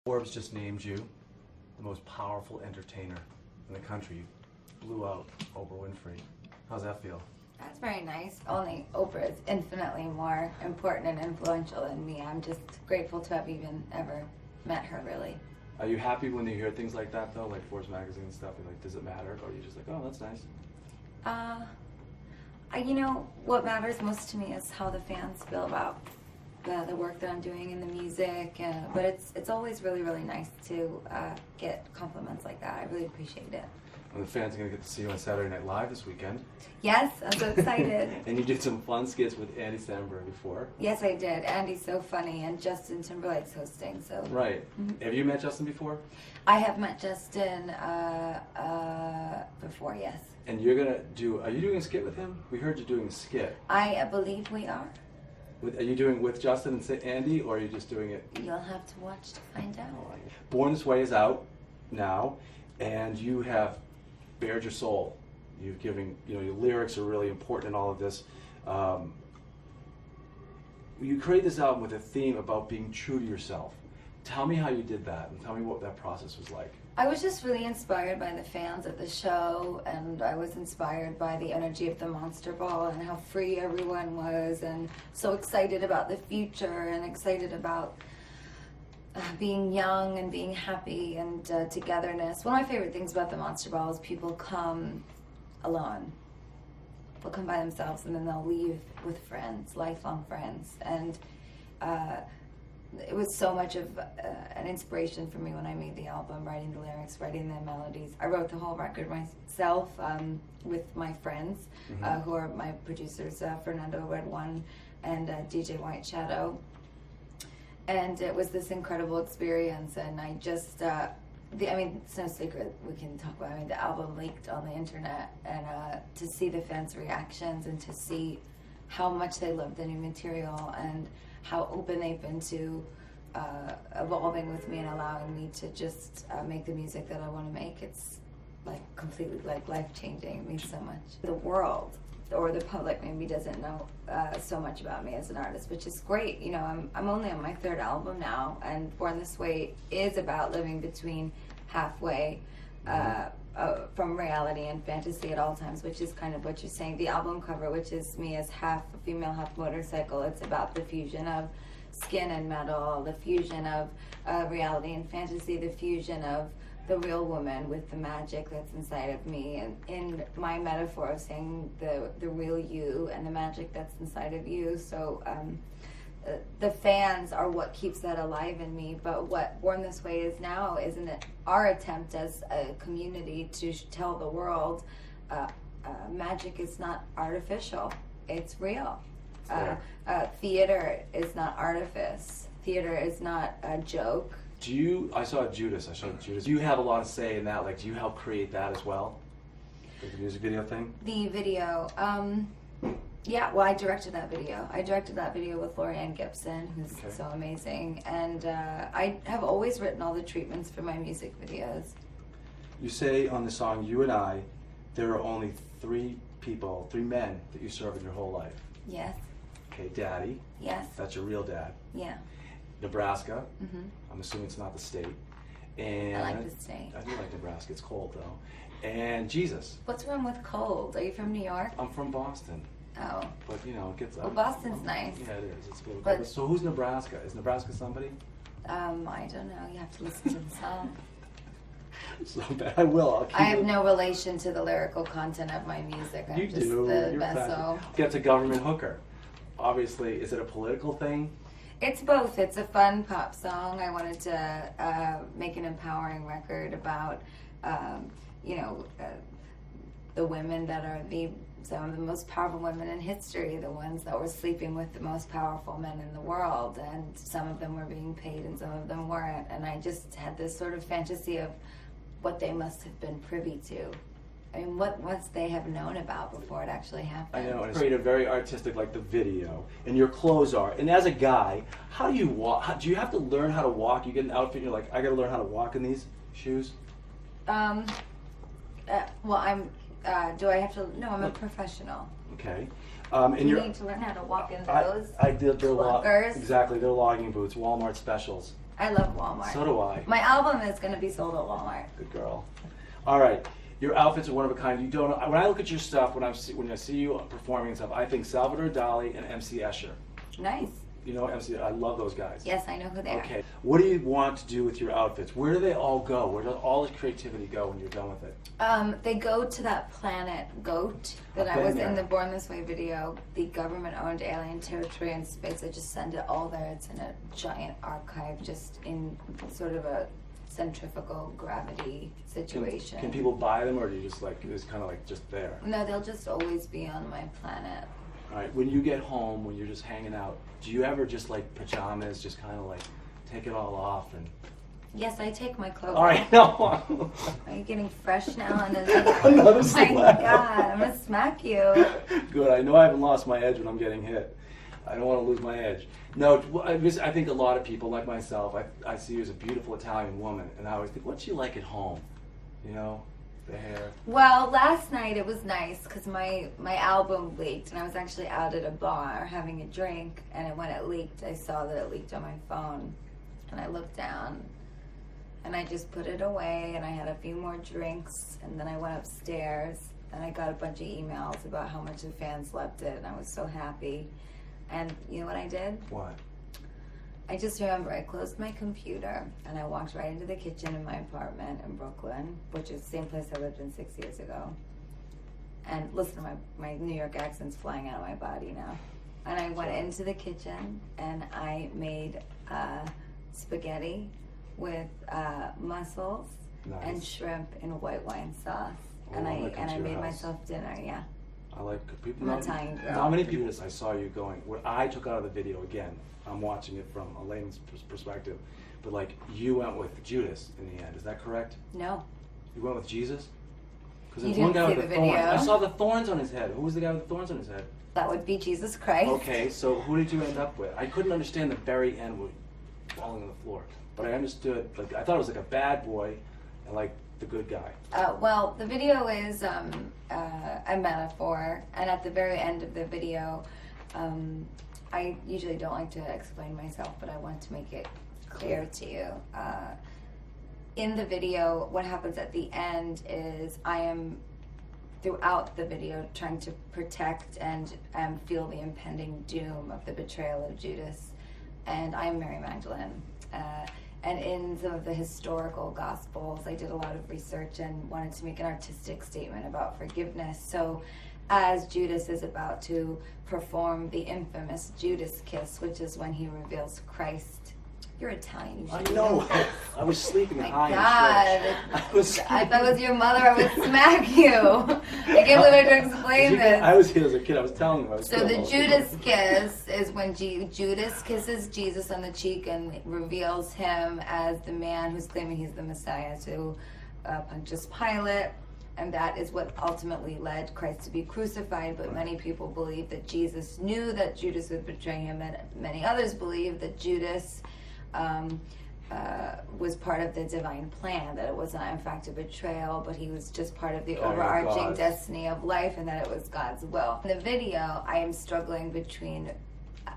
Forbes just named you the most powerful entertainer in the country. You blew out Oprah Winfrey. How's that feel? That's very nice. Only Oprah is infinitely more important and influential than me. I'm just grateful to have even ever met her, really. Are you happy when you hear things like that, though, like Forbes magazine and stuff? You're like, does it matter? Or are you just like, oh, that's nice? You know, what matters most to me is how the fans feel about the work that I'm doing in the music. But it's always really, really nice to get compliments like that. I really appreciate it. And the fans are going to get to see you on Saturday Night Live this weekend. Yes, I'm so excited. And you did some fun skits with Andy Samberg before. Yes, I did. Andy's so funny, and Justin Timberlake's hosting. So right. Mm-hmm. Have you met Justin before? I have met Justin before, yes. And you're going to do, are you doing a skit with him? We heard you doing a skit. I believe we are. Are you doing with Justin and Andy, or are you just doing it? You'll have to watch to find out. Born This Way is out now, and you have bared your soul. You've given, your lyrics are really important in all of this. You created this album with a theme about being true to yourself. Tell me how you did that, and tell me what that process was like. I was just really inspired by the fans at the show, and I was inspired by the energy of the Monster Ball and how free everyone was, and so excited about the future and excited about being young and being happy and togetherness. One of my favorite things about the Monster Ball is people come alone. They'll come by themselves and then they'll leave with friends, lifelong friends. And it was so much of an inspiration for me when I made the album, writing the lyrics, writing the melodies. I wrote the whole record myself with my friends, who are my producers, Fernando Red One and DJ White Shadow. And it was this incredible experience, and I just, it's no secret we can talk about. The album leaked on the internet, and to see the fans' reactions and to see how much they love the new material and how open they've been to evolving with me and allowing me to just make the music that I want to make. It's completely life-changing. It means so much. The world or the public maybe doesn't know so much about me as an artist, which is great. I'm only on my third album now, and Born This Way is about living between halfway from reality and fantasy at all times, which is kind of what you're saying. The album cover, which is me as half a female, half motorcycle, it's about the fusion of skin and metal, the fusion of reality and fantasy, the fusion of the real woman with the magic that's inside of me, and in my metaphor of saying the real you and the magic that's inside of you. So the fans are what keeps that alive in me, but what Born This Way is now is our attempt as a community to tell the world magic is not artificial, it's real. Theater is not artifice. Theater is not a joke. I saw Judas. Do you have a lot of say in that? Do you help create that as well? The music video thing? The video, yeah, well, I directed that video. I directed that video with Lorianne Gibson, who's so amazing. And I have always written all the treatments for my music videos. You say on the song, You and I, there are only three men that you serve in your whole life. Yes. Okay, Daddy. Yes. That's your real dad. Yeah. Nebraska. I'm assuming it's not the state. And I like the state. I do like Nebraska. It's cold though. And Jesus. What's wrong with cold? Are you from New York? I'm from Boston. Oh. But it gets up. Well, Boston's nice. Yeah, it is. It's a little cold. So who's Nebraska? Is Nebraska somebody? I don't know. You have to listen to the song. So bad. I will. I have no relation to the lyrical content of my music. I'm just the vessel. Get to government hooker. Obviously, is it a political thing? It's both. It's a fun pop song. I wanted to make an empowering record about, the women that are some of the most powerful women in history, the ones that were sleeping with the most powerful men in the world, and some of them were being paid and some of them weren't. And I just had this sort of fantasy of what they must have been privy to. I mean, what must they have known about before it actually happened? I know, and it's creative, very artistic, like the video, and your clothes are. And as a guy, how do you walk? Do you have to learn how to walk? You get an outfit, and you're like, I got to learn how to walk in these shoes? Do I have to? No, I'm a professional. Okay. You need to learn how to walk in those. I did. They're exactly. They're logging boots, Walmart specials. I love Walmart. So do I. My album is going to be sold at Walmart. Good girl. All right. Your outfits are one of a kind. You don't. When I look at your stuff, when I see you performing and stuff, I think Salvador Dali and MC Escher. Nice. You know MC. I love those guys. Yes, I know who they are. Okay. What do you want to do with your outfits? Where do they all go? Where does all this creativity go when you're done with it? They go to that planet Goat that I was in the Born This Way video, the government-owned alien territory in space. I just send it all there. It's in a giant archive, just in sort of a centrifugal gravity situation. Can people buy them, or do you just it's kind of like just there? No, they'll just always be on my planet. All right. When you get home, when you're just hanging out, do you ever just like pajamas, just kind of like take it all off and? Yes, I take my clothes All right. off. No. Are you getting fresh now? Another Oh slap. my God, I'm gonna smack you. Good. I know I haven't lost my edge when I'm getting hit. I don't want to lose my edge. No, I think a lot of people, like myself, I see you as a beautiful Italian woman, and I always think, what's she like at home? You know, the hair. Well, last night it was nice because my album leaked, and I was actually out at a bar having a drink, and when it leaked, I saw that it leaked on my phone, and I looked down, and I just put it away, and I had a few more drinks, and then I went upstairs, and I got a bunch of emails about how much the fans loved it, and I was so happy. And you know what I did? What? I just remember I closed my computer and I walked right into the kitchen in my apartment in Brooklyn, which is the same place I lived in 6 years ago. And listen to my New York accent's flying out of my body now. And I went into the kitchen and I made spaghetti with mussels and shrimp in white wine sauce. Oh, and I made myself dinner, yeah. I like people. I'm Italian girl. Not many people. I saw you going. What I took out of the video again. I'm watching it from a layman's perspective, but like you went with Judas in the end. Is that correct? No. You went with Jesus. Because You there's one didn't guy see with the the thorns. video. I saw the thorns on his head. Who was the guy with the thorns on his head? That would be Jesus Christ. Okay, so who did you end up with? I couldn't understand the very end with falling on the floor, but I understood. Like I thought it was like a bad boy, and like the good guy. Well, the video is a metaphor, and at the very end of the video, I usually don't like to explain myself, but I want to make it clear to you. In the video, what happens at the end is I am, throughout the video, trying to protect and feel the impending doom of the betrayal of Judas, and I'm Mary Magdalene. And in some of the historical Gospels, I did a lot of research and wanted to make an artistic statement about forgiveness. So as Judas is about to perform the infamous Judas kiss, which is when he reveals Christ. You're Italian, you should I know. I was sleeping My high God. in church. I was. If I was your mother, I would smack you. I can't believe I had to explain this. I was here as a kid. I was telling you. So the Judas kiss is when Judas kisses Jesus on the cheek and reveals him as the man who's claiming he's the Messiah to Pontius Pilate. And that is what ultimately led Christ to be crucified. But many people believe that Jesus knew that Judas would betray him, and many others believe that Judas was part of the divine plan, that it was not in fact a betrayal, but he was just part of the overarching destiny of life, and that it was God's will. In the video, I am struggling between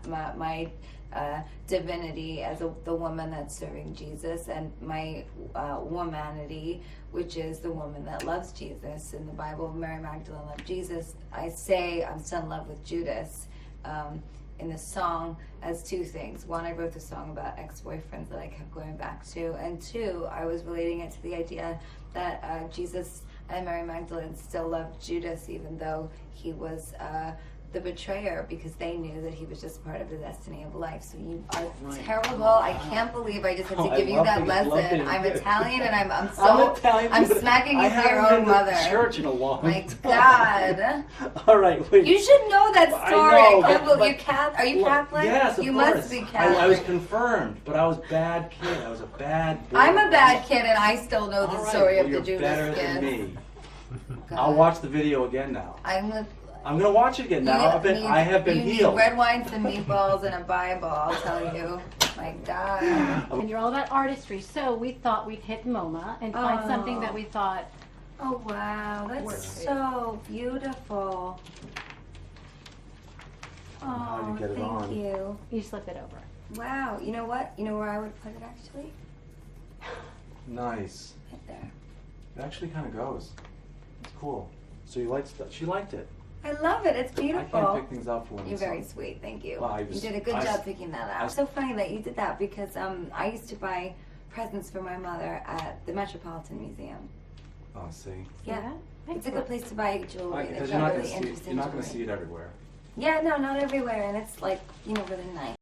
my divinity as the woman that's serving Jesus and my womanity, which is the woman that loves Jesus. In the Bible, Mary Magdalene loved Jesus. I say I'm still in love with Judas in the song as two things. One, I wrote the song about ex-boyfriends that I kept going back to, and two, I was relating it to the idea that Jesus and Mary Magdalene still loved Judas even though he was the betrayer, because they knew that he was just part of the destiny of life. So you are terrible. I can't believe I just had to give you that lesson. I'm Italian, and I'm smacking you for your own mother. Church in a long My time. God. All right, wait. You should know that story. I know, I can't believe but- you Are you Catholic? Yes, of you course. must be Catholic. I was confirmed, but I was a bad kid. I was a bad boy. I'm a bad kid, and I still know the All right, story well, of the you're Judas better kiss. than me. God. I'll watch the video again now. I'm gonna watch it again now. I have been you healed. Need red wine, some meatballs, and a Bible. I'll tell you. My God. And you're all about artistry, so we thought we'd hit MoMA and find something that we thought. Oh wow, that's so beautiful. How do you get it on? Thank you. You slip it over. Wow. You know what? You know where I would put it actually? Nice. Right there. It actually kind of goes. It's cool. So you liked stuff. She liked it. I love it. It's I beautiful. can't pick things up for me. You're so- very sweet. Thank you. Well, You did a good I- job picking that out. It's so funny that you did that because I used to buy presents for my mother at the Metropolitan Museum. Oh, see. Yeah. It's a good place to buy jewelry. They've Because got you're not really going to see. interesting You're not going to jewelry. see it everywhere. Yeah, no, not everywhere, and it's like, really nice.